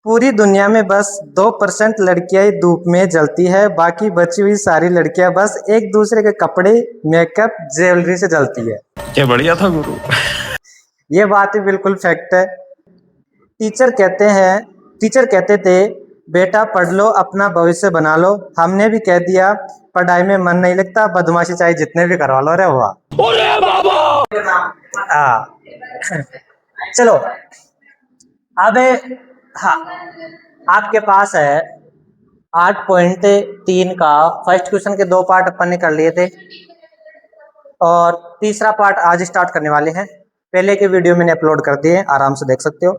पूरी दुनिया में बस 2% लड़कियां ही धूप में जलती है, बाकी बची हुई सारी लड़कियां बस एक दूसरे के कपड़े, मेकअप, ज्वेलरी से जलती है। क्या बढ़िया था गुरु। ये बात भी बिल्कुल फैक्ट है। टीचर कहते थे बेटा पढ़ लो, अपना भविष्य बना लो। हमने भी कह दिया पढ़ाई में मन नहीं लगता, बदमाशी चाहे जितने भी करवा लो। रे हुआ हाँ। चलो अब हाँ, आपके पास है 8.3 का फर्स्ट क्वेश्चन के 2 पार्ट अपन ने कर लिए थे और तीसरा पार्ट आज स्टार्ट करने वाले हैं। पहले के वीडियो मैंने अपलोड कर दिए, आराम से देख सकते हो।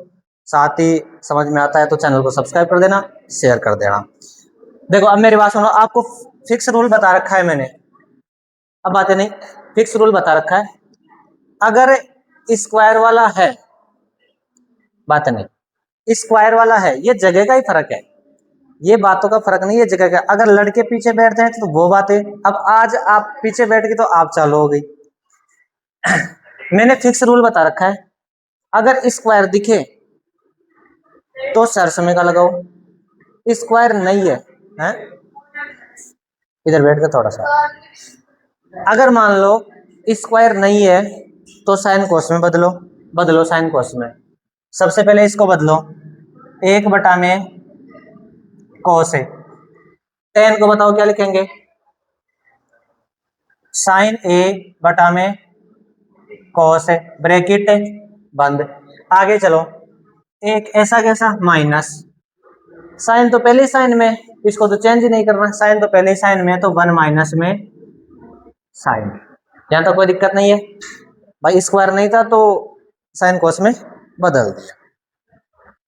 साथ ही समझ में आता है तो चैनल को सब्सक्राइब कर देना, शेयर कर देना। देखो अब मेरी बात सुनो, आपको फिक्स रूल बता रखा है मैंने, अब बातें नहीं, फिक्स रूल बता रखा है। अगर स्क्वायर वाला है, बात नहीं, स्क्वायर वाला है, ये जगह का ही फर्क है, ये बातों का फर्क नहीं है, जगह का। अगर लड़के पीछे बैठ जाए तो वो बात है। अब आज आप पीछे बैठ गए तो आप चालू हो गई। मैंने फिक्स रूल बता रखा है, अगर स्क्वायर दिखे तो सरसमे का लगाओ, स्क्वायर नहीं है, हैं? इधर बैठ के थोड़ा सा, अगर मान लो स्क्वायर नहीं है तो साइन कोस में बदलो साइन कोस में। सबसे पहले इसको बदलो, 1/में कोस है, टेन को बताओ क्या लिखेंगे, साइन A/में कॉस है, ब्रैकेट बंद। आगे चलो, एक ऐसा कैसा माइनस, साइन तो पहले ही साइन में, इसको तो चेंज ही नहीं करना, साइन तो पहले ही साइन में, तो 1 - में साइन। यहां तो कोई दिक्कत नहीं है भाई, स्क्वायर नहीं था तो साइन कोस में बदल दिया।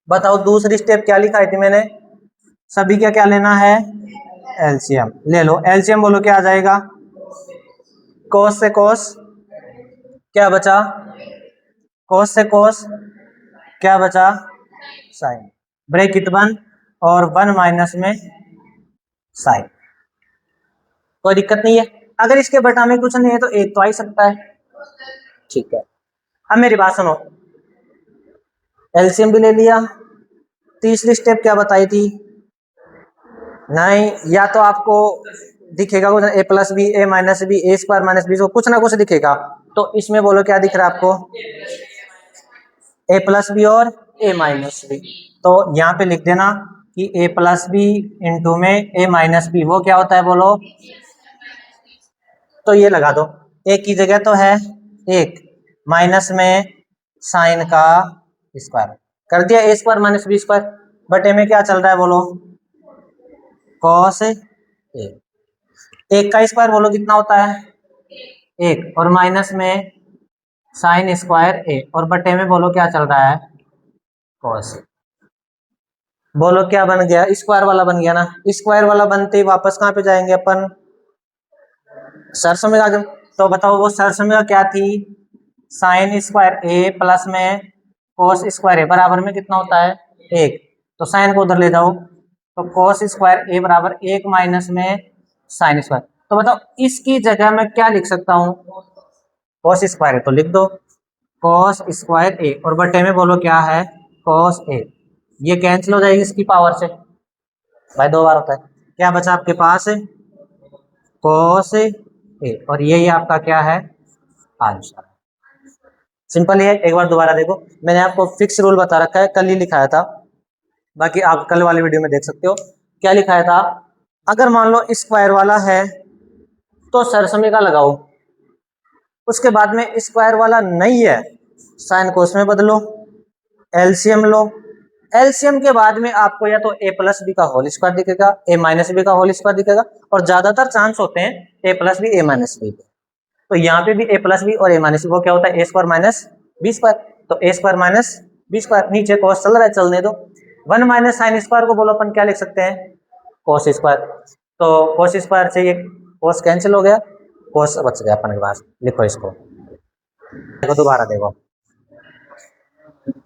बताओ दूसरी स्टेप क्या लिखा थी मैंने, सभी का क्या लेना है, एलसीएम ले लो। एलसीएम बोलो क्या आ जाएगा, कोस से कोस क्या बचा, कोस से कोस क्या बचा, साइन, ब्रैकेट बंद और 1 - में साइन। कोई दिक्कत नहीं है। अगर इसके बटा में कुछ नहीं है तो एक तो आ ही सकता है, ठीक है। अब मेरी बात सुनो, एलसीएम भी ले लिया, तीसरी स्टेप क्या बताई थी, नहीं, या तो आपको दिखेगा कुछ A+B, A-B, A² - B, कुछ ना कुछ दिखेगा। तो इसमें बोलो क्या दिख रहा है आपको, A+B और A-B। तो यहाँ पे लिख देना कि A+B इंटू में A-B वो क्या होता है बोलो, तो ये लगा दो, एक की जगह तो है एक, माइनस में साइन का स्क्वायर कर दिया, A² - B², बटे में क्या चल रहा है बोलो, कॉस ए। एक का स्क्वायर बोलो कितना होता है, एक, और माइनस में साइन स्क्वायर ए, और बटे में बोलो क्या चल रहा है, कॉस। बोलो क्या बन गया, स्क्वायर वाला बन गया ना। स्क्वायर वाला बनते ही वापस कहाँ पे जाएंगे अपन, सरसमेगा। तो बताओ वो सरसमेगा क्या थी, साइन स्क्वायर ए प्लस में कोस स्क्वायर ए बराबर में कितना होता है, एक। तो साइन को उधर ले जाओ, तो कोस स्क्वायर ए बराबर 1 माइनस में साइन स्क्वायर। तो बताओ इसकी जगह मैं क्या लिख सकता हूँ, कोस स्क्वायर ए तो लिख दो कोस स्क्वायर ए, और बटे में बोलो क्या है, कोस ए। ये कैंसिल हो जाएगी इसकी पावर से, भाई 2 बार होता है। क्या बचा आपके पास, कोस ए, और ये आपका क्या है, आंसर। सिंपल ही है, एक बार दोबारा देखो, मैंने आपको फिक्स रूल बता रखा है, कल ही लिखाया था, बाकी आप कल वाले वीडियो में देख सकते हो क्या लिखाया था। अगर मान लो स्क्वायर वाला है तो सरसमी का लगाओ, उसके बाद में स्क्वायर वाला नहीं है, साइन कोस में बदलो, एलसीएम लो। एलसीएम के बाद में आपको या तो A+B का होल स्क्वायर दिखेगा, A-B का होल स्क्वायर दिखेगा, और ज्यादातर चांस होते हैं A+B A-B के। तो यहाँ पे भी A+B और A-B वो क्या होता है, A² - B²। तो A² - B², नीचे कॉस चल रहा है, चलने दो। 1 - साइन स्क्वायर को बोलो अपन क्या लिख सकते हैं, कॉस स्क्वायर। तो कॉस स्क्वायर से ये कॉस कैंसिल हो गया, कॉस बच गया अपन के पास। लिखो इसको, देखो दोबारा देखो,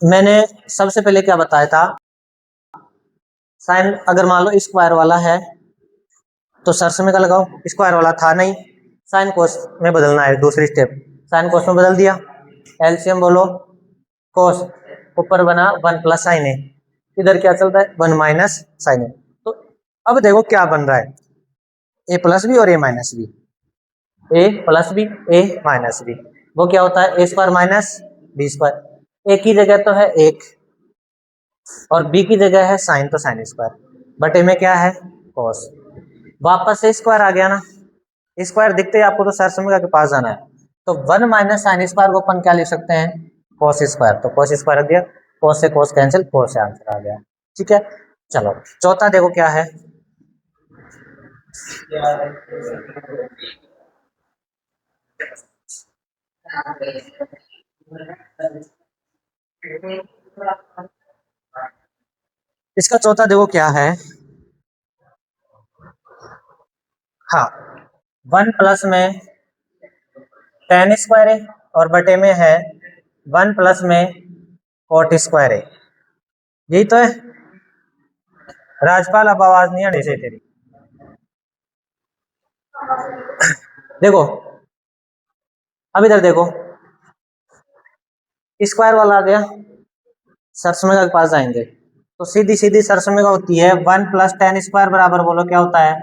मैंने सबसे पहले क्या बताया था, साइन अगर मान लो स्क्वायर वाला है तो सरसमे का लगाओ, स्क्वायर वाला था नहीं, साइन कोस में बदलना है, दूसरी स्टेप, साइन कोस में बदल दिया। एलसीएम बोलो, कोस ऊपर बना 1 + साइन ए, इधर क्या चल रहा है, 1 माइनस साइन ए। तो अब देखो क्या बन रहा है, ए प्लस बी और ए माइनस बी, ए प्लस बी ए माइनस बी, वो क्या होता है ए स्क्वायर माइनस बी स्क्वायर। ए की जगह तो है एक और बी की जगह है साइन, तो साइन स्क्वायर, बट ए में क्या है कॉस, वापस से स्क्वायर आ गया ना, स्क्वायर दिखते ही आपको तो सरसमिका के पास जाना है, तो 1 माइनस साइन स्क्वायर को अपन क्या लिख सकते हैं कॉस स्क्वायर, तो कॉस स्क्वायर रख दिया, कॉस से कॉस कैंसिल, कॉस से आंसर आ गया। ठीक है, चलो चौथा देखो क्या है, इसका चौथा देखो क्या है, हाँ 1 प्लस में टेन स्क्वायर है और बटे में है 1 प्लस में कॉट स्क्वायर है, यही तो है। राजपाल अब आवाज नहीं आनी चाहिए तेरी। देखो अब इधर देखो, स्क्वायर वाला आ गया, सरसमिका के पास जाएंगे तो सीधी सीधी सरसमिका होती है 1 प्लस टेन स्क्वायर बराबर बोलो क्या होता है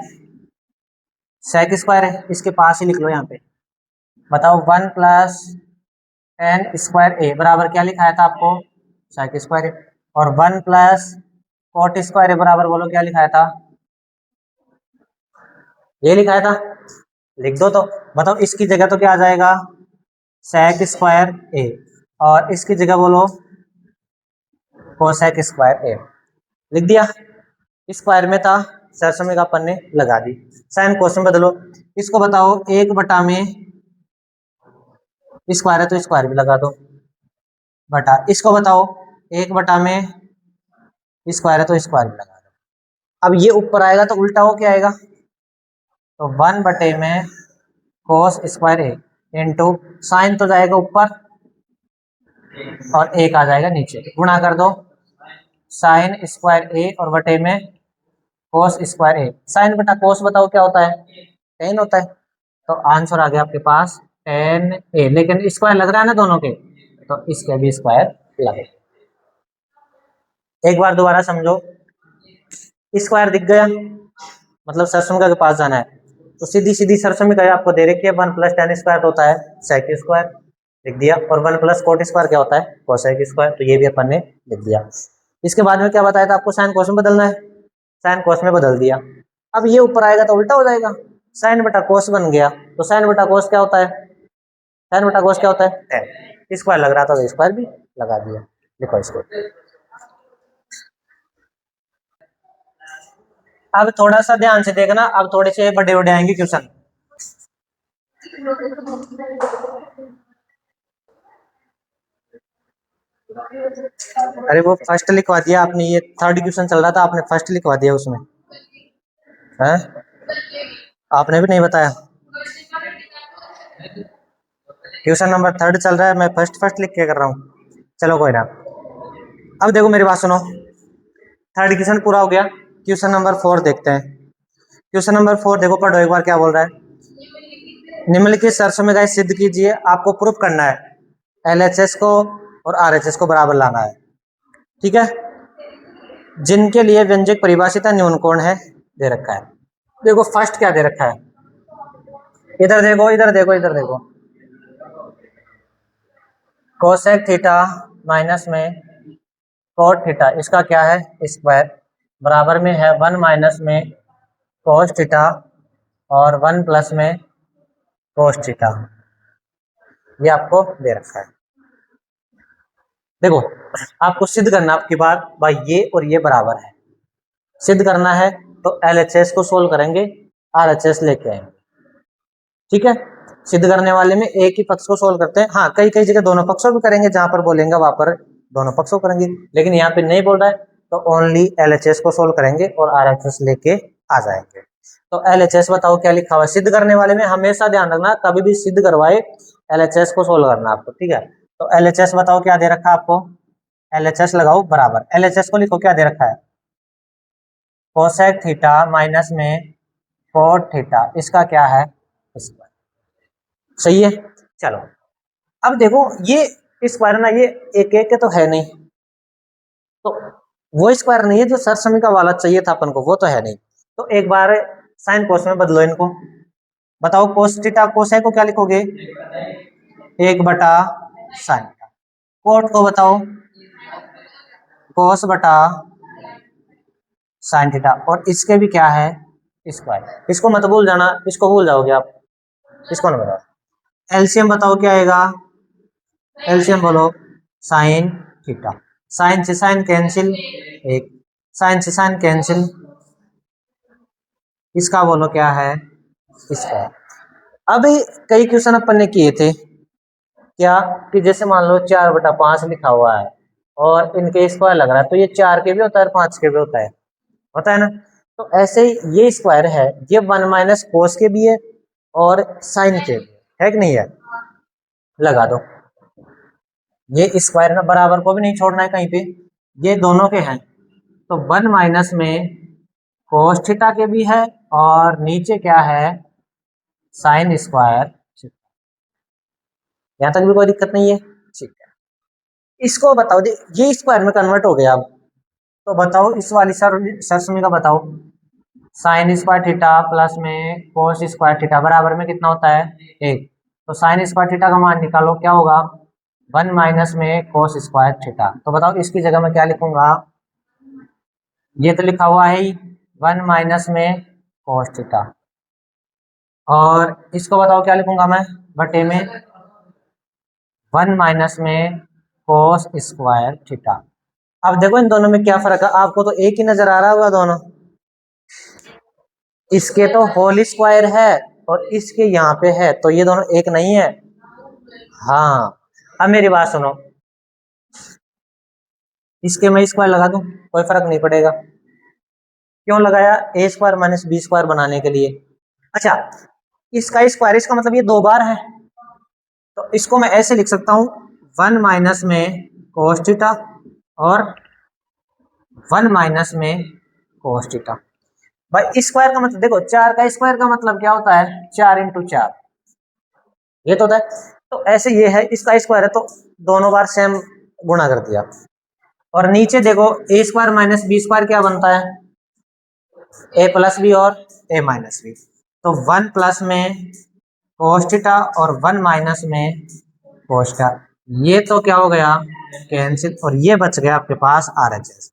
सेक स्क्वायर है, इसके पास ही लिख लो यहाँ पे, बताओ 1 प्लस टेन स्क्वायर ए बराबर क्या लिखाया था आपको सेक स्क्वायर ए, और 1 प्लस कॉट स्क्वायर ए बराबर बोलो क्या लिखाया था, ये लिखाया था, लिख दो तो। बताओ इसकी जगह तो क्या आ जाएगा सेक स्क्वायर ए, और इसकी जगह बोलो कोसेक स्क्वायर ए, लिख दिया, स्क्वायर में था सरसमिका अपन ने लगा दी, साइन कोस में बदलो, इसको बताओ 1 बटा में स्क्वायर है तो स्क्वायर भी लगा दो, बटा इसको बताओ 1 बटा में स्क्वायर है तो स्क्वायर भी लगा दो। अब ये ऊपर आएगा तो उल्टा हो क्या आएगा, तो 1 बटे में कोस स्क्वायर ए इंटू साइन तो जाएगा ऊपर और एक आ जाएगा नीचे, गुणा कर दो साइन स्क्वायर ए और बटे में कोस स्क्वायर ए, साइन बटा कोस बताओ क्या होता है टेन होता है, तो आंसर आ गया आपके पास टेन ए, लेकिन स्क्वायर लग रहा है ना दोनों के, तो इसके भी स्क्वायर लगे। एक बार दोबारा समझो, स्क्वायर दिख गया मतलब सरसमिका के पास जाना है, तो सीधी सीधी सरसमिका आपको दे रखी है 1 प्लस टेन स्क्वायर होता है सेक स्क्वायर, लिख दिया, और 1 प्लस कोट स्क्वायर क्या होता है कोसेक स्क्वायर, तो ये भी अपन ने लिख दिया। इसके बाद में क्या बताया था आपको साइन कोस में बदलना है, साइन कोस में बदल दिया, अब ये ऊपर आएगा तो उल्टा हो जाएगा, साइन बटा कोस बन गया, तो साइन बटा कोस क्या होता है, साइन बटा कोस क्या होता है टेन, स्क्वायर लग रहा था तो स्क्वायर भी लगा दिया, लिखो इसको। अब थोड़ा सा ध्यान से देखना, अब थोड़े से बड़े बड़े आएंगे क्वेश्चन, अरे वो फर्स्ट लिखवा दिया आपने, ये थर्ड क्वेश्चन चल रहा था आपने फर्स्ट लिखवा दिया उसमें है, आपने भी नहीं बताया, क्वेश्चन नंबर थर्ड चल रहा है, मैं फर्स्ट फर्स्ट लिख के कर रहा हूँ, चलो कोई ना। अब देखो मेरी बात सुनो, थर्ड क्वेश्चन पूरा हो गया, क्वेश्चन नंबर 4 देखते हैं। क्वेश्चन नंबर 4 देखो, पढ़ो एक बार क्या बोल रहा है, निम्नलिखित शर्तों में गाइस सिद्ध कीजिए, आपको प्रूफ करना है एलएचएस को और आरएचएस को बराबर लाना है, ठीक है, जिनके लिए व्यंजक परिभाषित न्यून कोण है दे रखा है। देखो फर्स्ट क्या दे रखा है, इधर देखो इधर देखो इधर देखो, कोसेक थीटा माइनस में कोट थीटा, इसका क्या है स्क्वायर, बराबर में है 1 माइनस में कोस थीटा और 1 प्लस में कोस थीटा, ये आपको दे रखा है। देखो आपको सिद्ध करना आपकी बात भाई ये और ये बराबर है, सिद्ध करना है तो एलएचएस को सोल्व करेंगे, आरएचएस लेके आएंगे, ठीक है। सिद्ध करने वाले में एक ही पक्ष को सोल्व करते हैं, हाँ कई कई जगह दोनों पक्षों भी करेंगे, जहां पर बोलेंगे वहां पर दोनों पक्षों करेंगे, लेकिन यहाँ पे नहीं बोल रहा है तो ओनली एलएचएस को सोल्व करेंगे और आरएचएस लेके आ जाएंगे। तो एलएचएस बताओ क्या लिखा हुआ है, सिद्ध करने वाले में हमेशा ध्यान रखना कभी भी सिद्ध करवाए एलएचएस को सोल्व करना आपको, ठीक है। तो एलएचएस बताओ क्या दे रखा है आपको, एलएचएस लगाओ बराबर, एलएचएस को लिखो क्या दे रखा है कोसेक थीटा माइनस में कोट थीटा, इसका क्या है स्क्वायर, सही है। चलो अब देखो ये स्क्वायर ना ये एक एक के तो है नहीं, तो वो स्क्वायर नहीं है जो सरसमी का वाला चाहिए था अपन को, वो तो है नहीं। तो एक बार साइन कोस में बदलो इनको। बताओ कोस थीटा कोसाइन को क्या लिखोगे? 1/sin theta. कोट को बताओ कोस बटा साइन थीटा, और इसके भी क्या है? स्क्वायर। इसको मत भूल जाना, इसको भूल जाओगे आप, इसको ना बताओ। एलसीएम बताओ क्या आएगा? एलसीएम बोलो साइन थीटा। साइन से साइन कैंसिल, एक साइन से साइन कैंसिल, इसका बोलो क्या है? स्क्वायर। अब कई क्वेश्चन अपन ने किए थे क्या, कि जैसे मान लो 4/5 लिखा हुआ है और इनके स्क्वायर लग रहा है, तो ये 4 के भी होता है और 5 के भी होता है ना। तो ऐसे ही ये स्क्वायर है, ये 1 - कोस के भी है और साइन के भी है कि नहीं है? लगा दो। ये स्क्वायर ना बराबर को भी नहीं छोड़ना है कहीं पे, ये दोनों के हैं। तो 1 - में कोस थीटा के भी है और नीचे क्या है? Sine square. यहां तक भी कोई दिक्कत नहीं है? ठीक है। इसको बताओ, ये स्क्वायर में कन्वर्ट हो गया अब। तो बताओ इस वाली सरसमी का बताओ। साइन स्क्वायर थीटा प्लस में कोस स्क्वायर थीटा बराबर में कितना होता है? 1। तो साइन स्क्वायर थीटा का मान निकालो, क्या होगा? 1 - में कोस स्क्वायर थीटा। तो बताओ इसकी जगह मैं क्या लिखूंगा? ये तो लिखा हुआ है ही 1 - में कोस थीटा, और इसको बताओ क्या लिखूंगा मैं? बटे में 1 - में कोस स्क्वायर थीटा। अब देखो इन दोनों में क्या फर्क है, आपको तो एक ही नजर आ रहा होगा दोनों। इसके तो होल स्क्वायर है और इसके यहाँ पे है, तो ये दोनों एक नहीं है। हाँ, अब मेरी बात सुनो, इसके मैं स्क्वायर लगा दूं, कोई फर्क नहीं पड़ेगा। क्यों लगाया? a² - b² बनाने के लिए। अच्छा, इसका स्क्वायर, इसका मतलब ये 2 बार है, तो इसको मैं ऐसे लिख सकता हूं 1 - में कोस थीटा और 1 - में कोस थीटा। भाई स्क्वायर का मतलब देखो, 4 का स्क्वायर का मतलब क्या होता है? 4 × 4, ये तो होता है। तो ऐसे ये है, इसका स्क्वायर है तो दोनों बार सेम गुणा कर दिया। और नीचे देखो a² - b² क्या बनता है? a+b और a-b। तो 1 में कोस थीटा और 1 में कोस थीटा, ये तो क्या हो गया? कैंसिल, और ये बच गया आपके पास RHS।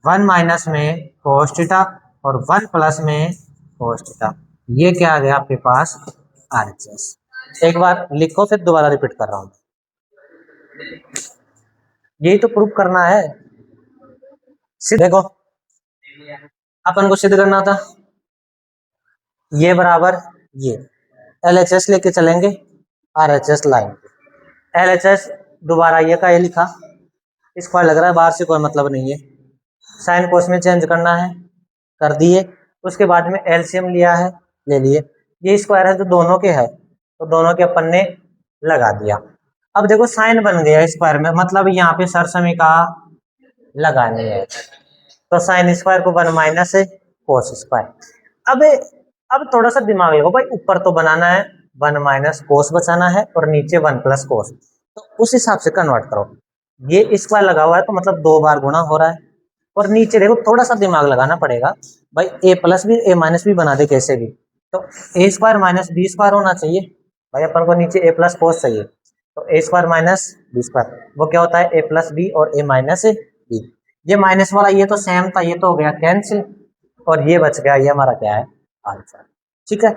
1 - में कोस थीटा और 1 में कोस थीटा, ये क्या आ गया आपके पास? RHS। एक बार लिखो फिर दोबारा रिपीट कर रहा हूं, यही तो प्रूफ करना है। देखो अपन को सिद्ध करना था, ये बराबर ये LHS लेके चलेंगे RHS लाइन। LHS दोबारा ये का ये लिखा, स्क्वायर लग रहा है, बाहर से कोई मतलब नहीं है। साइन कोस में चेंज करना है, कर दिए। उसके बाद में एलसीएम लिया है, ले लिए। ये स्क्वायर है जो दोनों के है, तो दोनों के अपन ने लगा दिया। अब देखो साइन बन गया स्क्वायर में, मतलब यहाँ पे सरसमी का लगानी है। तो साइन स्क्वायर को 1 - कोस स्क्वायर। अब थोड़ा सा दिमाग लगाओ भाई, ऊपर तो बनाना है 1 - कोस बचाना है और नीचे 1 + कोस, तो उस हिसाब से कन्वर्ट करो। ये स्क्वायर लगा हुआ है तो मतलब 2 बार गुणा हो रहा है, और नीचे देखो थोड़ा सा दिमाग लगाना पड़ेगा भाई, a+b a- भी बना दे कैसे भी, तो a² - b² होना चाहिए भाई। अपन को नीचे a+ कोस चाहिए, तो a² - b², वो क्या होता है? a+b और a - b। ये माइनस वाला ये तो सेम था, ये तो हो गया कैंसिल, और ये बच गया, ये हमारा क्या है? आंसर। ठीक है।